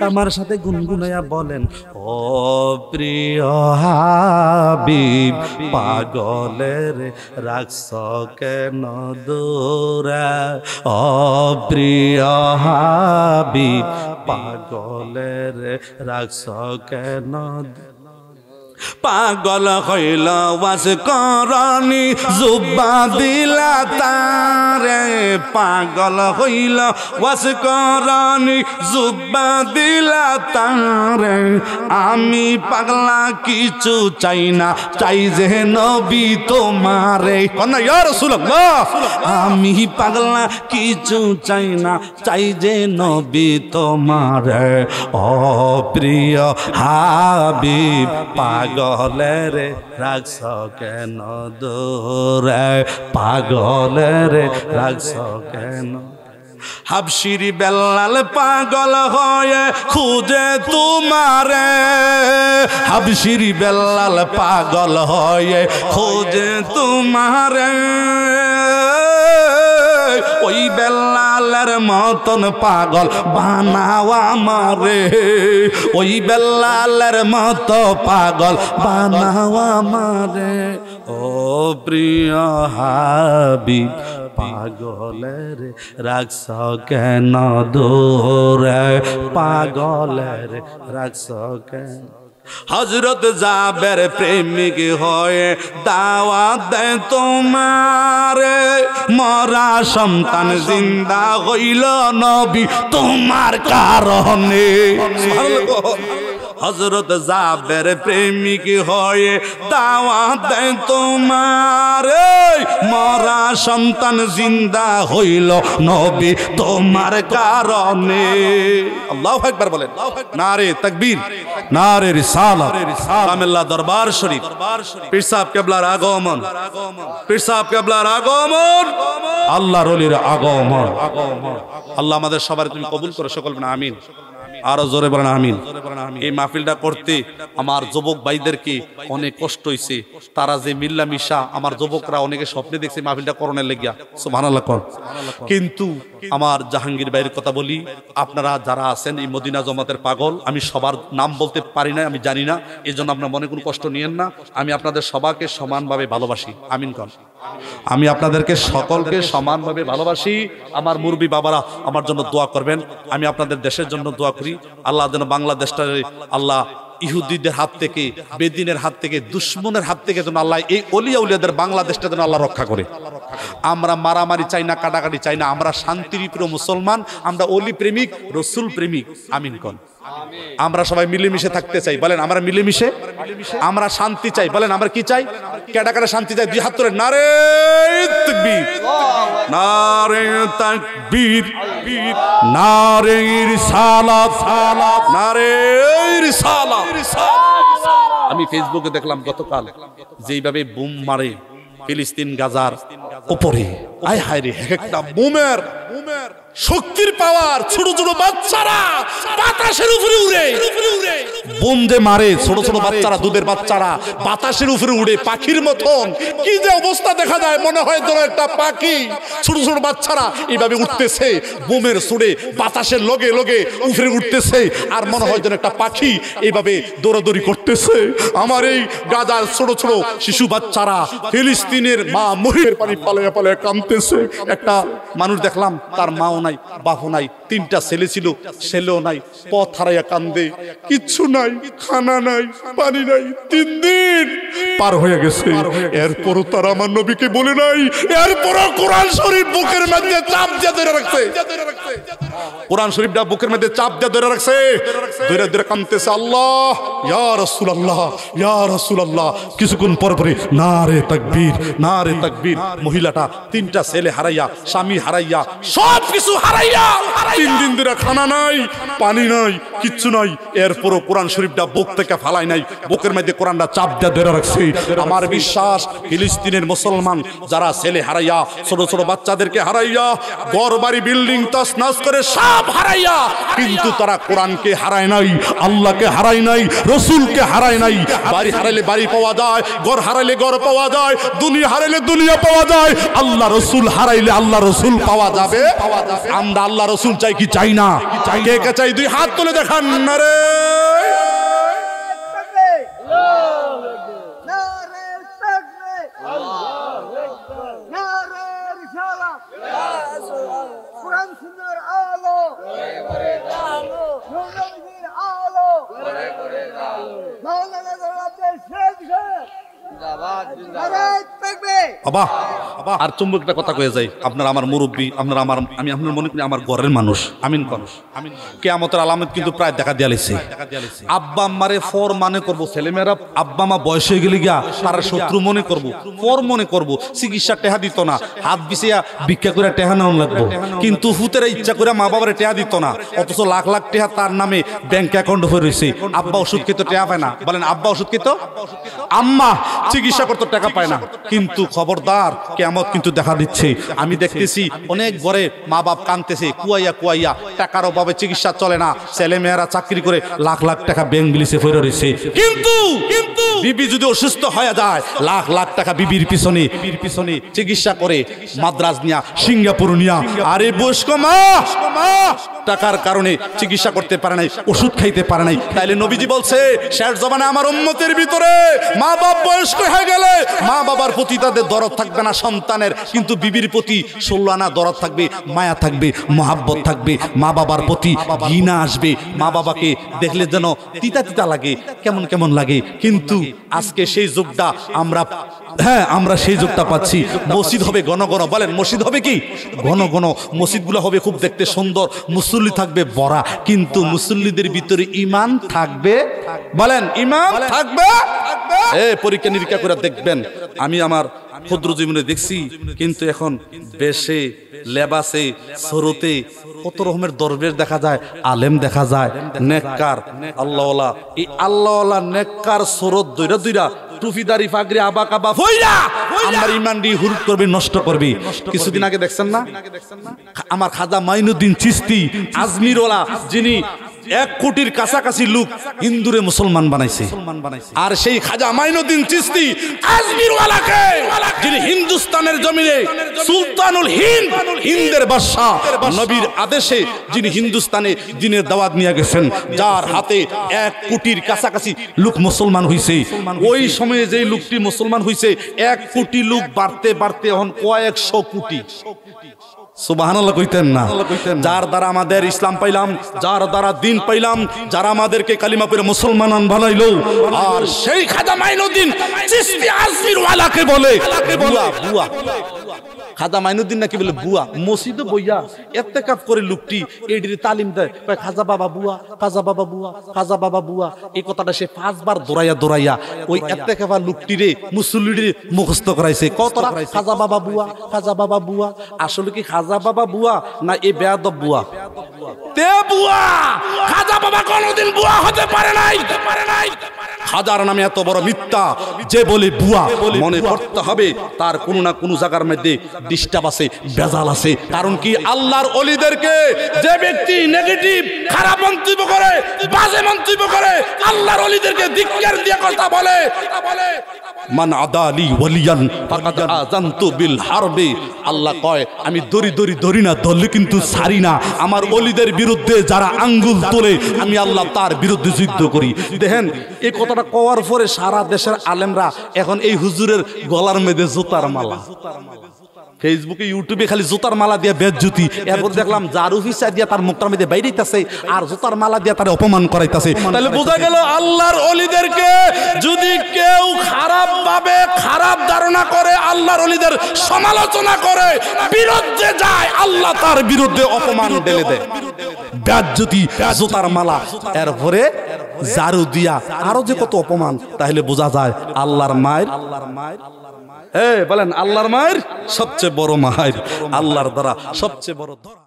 আমার সাথে গুনগুনাইয়া বলেন, ও প্রিয় হাবিব পাগলের রাখছ কেন দূরে, ও প্রিয় হাবিব পাগলের রাখছ কেন। পাগল হইল ওয়াজ করনি জুব্বা দিলা তারে, পাগল হইল ওয়াজ করনি জুব্বা দিলা তারে। আমি পাগলা কিছু চাই না, চাই যে নবী তোমারে। কন্যা ইয়া রাসূলুল্লাহ, আমি পাগলা কিছু চাই না, চাই যে নবী তোমারে। ও প্রিয় হাবিব পাগলের রাখছ কেন দূরে, পাগলের রাখছ কেন। হাবশির বেলাল পাগল হয়ে খুঁজে তোমারে, হাবশির বেলাল পাগল হয়ে খুঁজে তোমারে। ওই বেলালের মতন পাগল বানাও আমারে, ওই বেলালের মত পাগল বানাও আমারে। ও প্রিয় হাবিব পাগলের রাখছ কেন দূরে, পাগলের রাখছ কেন। হযরত জাবের প্রেমিক হয়ে দাওয়াত দেয় তোমারে, মরা সন্তান জিন্দা হইল নবী তোমার কারণে। হযরত জাবের প্রেমিক হয়ে দাওয়াত দেয় তোমারে, মরা সন্তান জিন্দা হইল নবী তোমার কারণে। আল্লাহু আকবার বলেন। নারে তাকবীর, নারে রিসালাত। কামেল্লা দরবার শরীফ, পীর সাহেব কেবলার আগমন, পীর সাহেব কেবলার আগমন, আল্লাহর ওলির আগমন। আল্লাহ আমাদের সবার তুমি কবুল করো, সকল বলেন আমিন। আরো জোরে বলেন আমিন। এই মাহফিলটা করতে আমার যুবক ভাইদেরকে অনেক কষ্ট হয়েছে। তারা যে মিল্লা মিশা, আমার যুবকরা অনেকে স্বপ্নে দেখছে মাহফিলটা করণের লেগিয়া, সুবহানাল্লাহ কর। কিন্তু আমার জাহাঙ্গীর ভাইয়ের কথা বলি, আপনারা যারা আছেন এই মদিনা জমাতের পাগল, আমি সবার নাম বলতে পারি না, আমি জানি না, এই জন্য আপনার মনে কোনো কষ্ট নিয়েন না। আমি আপনাদের সবাইকে সমানভাবে ভালোবাসি, আমিন কর। আমি আপনাদেরকে সকলকে সমানভাবে ভালোবাসি। আমার মুরব্বী বাবারা আমার জন্য দোয়া করবেন, আমি আপনাদের দেশের জন্য দোয়া করি। আল্লাহ যেন বাংলাদেশটা আল্লাহ ইহুদিদের হাত থেকে, বেদিনের হাত থেকে, দুশ্মনের হাত থেকে যেন আল্লাহ এই ওলিয়া উলিয়াদের বাংলাদেশটা যেন আল্লাহ রক্ষা করে। আমরা মারামারি চাই না, কাটাকাটি চাই না, আমরা শান্তিপ্রিয় মুসলমান, আমরা অলি প্রেমিক, রসুল প্রেমিক, আমিন কন। আমরা সবাই মিলেমিশে থাকতে চাই, বলেন আমরা মিলেমিশে। আমরা শান্তি চাই, বলেন আমরা কি চাই? কেডা কেডা শান্তি চাই? দুই হাত তুলে নারে তাকবীর, নারে তাকবীর, নারে রিসালাত, নারে রিসালাত। আমি ফেসবুকে দেখলাম গতকাল যেইভাবে বুম মারে ফিলিস্তিন গাজার উপরে, আয় হায় রে, একটা বুমের শক্তির পাওয়ার, ছোট ছোট বাচ্চারা বাতাসের উপরে উড়ে, বোম যে মারে, ছোট ছোট বাচ্চারা, দুধের বাচ্চারা বাতাসের উপরে উড়ে পাখির মতন। কি যে অবস্থা দেখা যায়, মনে হয় যেন একটা পাখি। ছোট ছোট বাচ্চারা এইভাবে উঠতেছে, বোমের ছুড়ে বাতাসের লগে লগে উপরে উঠতেছে, আর মনে হয় যেন একটা পাখি এইভাবে দৌড়াদৌড়ি করতেছে। আমার এই গাজার ছোট ছোট শিশু বাচ্চারা, ফিলিস্তিনের মা মহিলার পানি পালাইয়া পালাইয়া কাঁদতেছে। একটা মানুষ দেখলাম, তার মাও নাই, বাপও নাই, তিনটা ছেলে ছিল, ছেলেও নাই, পথ হারাইয়া কান্দে, কিচ্ছু নাই, খানা নাই, পানি নাই, 3 দিন পার হয়ে গেছে। এরপরও তারা আমার নবীকে বলে নাই, এরপরও কোরআন শরীফ বুকের মধ্যে চাপ দিয়ে ধরে রাখছে। কোরআন শরীফটা বুকের মধ্যে চাপ দিয়ে ধরে রাখছে, ধরে ধরে কাঁদতেছে, আল্লাহ ইয়া রাসূলুল্লাহ, ইয়া রাসূলুল্লাহ। কিছুক্ষণ পর পরে নারে তাকবীর, নারে তাকবীর। মহিলাটা 3টা ছেলে হারাইয়া, স্বামী হারাইয়া, সব কিছু হারাইয়া, 3 দিন ধরে খানা নাই, পানি নাই, কিচ্ছু নাই। এরপরও কোরআন শরীফটা বুক থেকে ফালাই নাই, বুকের মধ্যে কোরআনটা চাপ দিয়ে ধরে রাখছে। আমার বিশ্বাস, ফিলিস্তিনের মুসলমান যারা ছেলে হারাইয়া, ছোট ছোট বাচ্চাদেরকে হারাইয়া, ঘর বাড়ি বিল্ডিং তছনছ নামাজ করে সব হারাইয়া, কিন্তু তারা কোরআনকে হারায় নাই, আল্লাহকে হারায় নাই, রসুলকে হারায় নাই। বাড়ি হারাইলে বাড়ি পাওয়া যায়, ঘর হারাইলে ঘর পাওয়া যায়, দুনিয়া হারাইলে দুনিয়া পাওয়া যায়, আল্লাহ রসুল হারাইলে আল্লাহ রসুল পাওয়া যাবে। আমরা আল্লাহ রসুল চাই কি চাই না? কে কে চাই? দুই হাত তুলে দেখান না রে। আর চুম্বকটা কথা কয়ে যাই, আপনার আমার মুরব্বী, আপনার আমার, আমি আপনার মনে করি আমার ঘরের মানুষ। আমিন মানুষ। কিয়ামতের আলামত কিন্তু প্রায় দেখা দিয়ালিছে। আব্বা আম্মারে ফর মনে করবো, ছেলেমেয়েরা আব্বা মা বয়স হয়ে গেলে গিয়া তারা শত্রু মনে করবো, ফর মনে করবো। চিকিৎসা টেহা দিত না, হাত বিছিয়া ভিক্ষা করে টেহা নেওয়া লাগবো। কিন্তু হুতেরা ইচ্ছা করে মা বাবার টেহা দিত না, অথচ লাখ লাখ টেহা তার নামে ব্যাংক অ্যাকাউন্ট হয়ে রয়েছে। আব্বা ওষুধ খেতে টেহা পায় না, বলেন আব্বা ওষুধ খেত, আম্মা চিকিৎসা করতে টাকা পায় না। কিন্তু খবরদার, কিয়ামত কিন্তু দেখা দিচ্ছে। আমি দেখতেছি অনেক ঘরে মা বাপ কাঁদতেছে, কুয়াইয়া কুয়াইয়া, টাকার অভাবে চিকিৎসা চলে না, ছেলে মেয়েরা চাকরি করে লাখ লাখ টাকা ব্যাংক বিলিছে ফেরে রয়েছে। কিন্তু বিবি যদি অসুস্থ হয়ে যায়, লাখ লাখ টাকা বিবির পিছনে চিকিৎসা করে, মাদ্রাজ নিয়া, সিঙ্গাপুর নিয়া। আরে বয়স্ক মা টাকার কারণে চিকিৎসা করতে পারে নাই, ওষুধ খাইতে পারে নাই। তাইলে নবীজি বলছে শেষ জমানে আমার উম্মতের ভিতরে মা বাপ বয়স্ক হয়ে গেলে মা বাবার প্রতি তাদের দরদ থাকবে না সন্তানের, কিন্তু বিবির প্রতি 16 আনা দরদ থাকবে, মায়া থাকবে, মহাব্বত থাকবে। মা বাবার প্রতি ঘৃণা আসবে, মা বাবাকে দেখলে যেন তিতা তিতা লাগে, কেমন কেমন লাগে। কিন্তু আজকে সেই যুগটা আমরা সেই যুগটা পাচ্ছি। মসজিদ হবে ঘন ঘন, বলেন মসজিদ হবে কি ঘন ঘন, মসজিদগুলো হবে খুব দেখতে সুন্দর, মুসল্লি থাকবে ভরা, কিন্তু মুসল্লিদের ভিতরে ঈমান থাকবে, বলেন ঈমান থাকবে। পরীক্ষা নিরীক্ষা করে দেখবেন, আমি আমার ক্ষুদ্র জীবনে দেখছি। কিন্তু এখন বেশে, লেবাসে, সরতে কত রকমের দরবেশ দেখা যায়, আলেম দেখা যায়, নেককার আল্লাহওয়ালা। এই আল্লাহওয়ালা নেককার সরত দইরা দইরা টুফিদারি ফাগরি আবা কাবা হইরা আমার ঈমান দি হুরুট করবে, নষ্ট করবে। কিছুদিন আগে দেখছেন না, আমার খাজা মাইনুদ্দিন চিশতি আজমিরওয়ালা, যিনি 1 কোটির কাছাকাছি লোক হিন্দুরে মুসলমান বানাইছে। আর সেই খাজা মাইনুদ্দিন চিশতি আজমিরওয়ালাকে, যিনি হিন্দুস্তানের জমিনে সুলতানুল হিন্দ, হিন্দের বাদশা, নবীর আদেশে যিনি হিন্দুস্তানে দ্বীনের দাওয়াত নিয়ে গেছেন, যার হাতে 1 কোটির কাছাকাছি লোক মুসলমান হইছে। ওই সময়ে যে লোকটি মুসলমান হইছে, 1 কোটি লোক বাড়তে বাড়তে এখন কয়েকশো কোটি। সুবহানাল্লাহ কইতেন না? যার দ্বারা আমাদের ইসলাম পাইলাম, যার দ্বারা দ্বীন পাইলাম, যারা আমাদেরকে কালিমা পড়ে মুসলমান বানাইলো। আর সেই খাজা মাইনুদ্দিন চিশতি আজমিরওয়ালাকে বলে বুয়া। বুয়া খাজা মাইনুদ্দিন নাকি বলে বুয়া। মসজিদে বইয়া ইত্তেকাফ করে লোকটি এডির তালিম দেয়, খাজা বাবা বুয়া, খাজা বাবা বুয়া, খাজা বাবা বুয়া। এই কথাটা সে 5 বার দৌড়াইয়া ওই ইত্তেকাফা লোকটিরে, মুসল্লিরে মুখস্থ করাইছে। কতটা খাজা বাবা বুয়া, খাজা বাবা বুয়া। আসলে কি খাজা বাবা বুয়া না এ বেয়াদব বুয়া? তে বুয়া। খাজা বাবা কোনোদিন বুয়া হতে পারে নাই। খাজার নামে এত বড় মিথ্যা যে বলে বুয়া, মনে করতে হবে তার কোনো না কোনো জায়গার মধ্যে ডিস্টার্ব আছে, বেজাল আছে। কারণ কি, আল্লাহর ওলিদেরকে যে ব্যক্তি নেগেটিভ, খারাপ মন্তব্য করে, বাজে মন্তব্য করে, আল্লাহর ওলিদেরকে ধিক্কার দিয়ে কথা বলে, মান আদালি ওয়ালিয়ান ফাকাদ আযানতু বিল হারবি। আল্লাহ কয় আমি দড়ি না, ধরলে কিন্তু ছাড়ি না। আমার ওলিদের বিরুদ্ধে যারা আঙ্গুল তোলে, আমি আল্লাহ তার বিরুদ্ধে যুদ্ধ করি। দেখেন এই কথাটা কওয়ার পরে সারা দেশের আলেমরা এখন এই হুজুরের গলার মধ্যে জুতার মালা, ফেসবুকে ইউটিউবে খালি জুতার মালা দিয়ে বেজ্জুতি। এরপর দেখলাম জারু হিসা দিয়ে তার মুখটার মধ্যে বাইরেইতাছে, আর জুতার মালা দিয়ে তার অপমান করাইতাছে। তাহলে বোঝা গেল আল্লাহর ওলিদেরকে যদি কেউ খারাপ ভাবে, খারাপ ধারণা করে, আল্লাহর ওলিদের সমালোচনা করে, বিরুদ্ধে যায়, আল্লাহ তার বিরুদ্ধে অপমান ঢেলে দেয়, বেজ্জুতি, জুতার মালা, এরপরে জারু দিয়া আরো যে কত অপমান। তাহলে বোঝা যায় আল্লাহর মায়ের, বলেন আল্লাহর মায়ের সবচেয়ে বড় মায়ের, আল্লাহর দ্বারা সবচেয়ে বড় ধরা।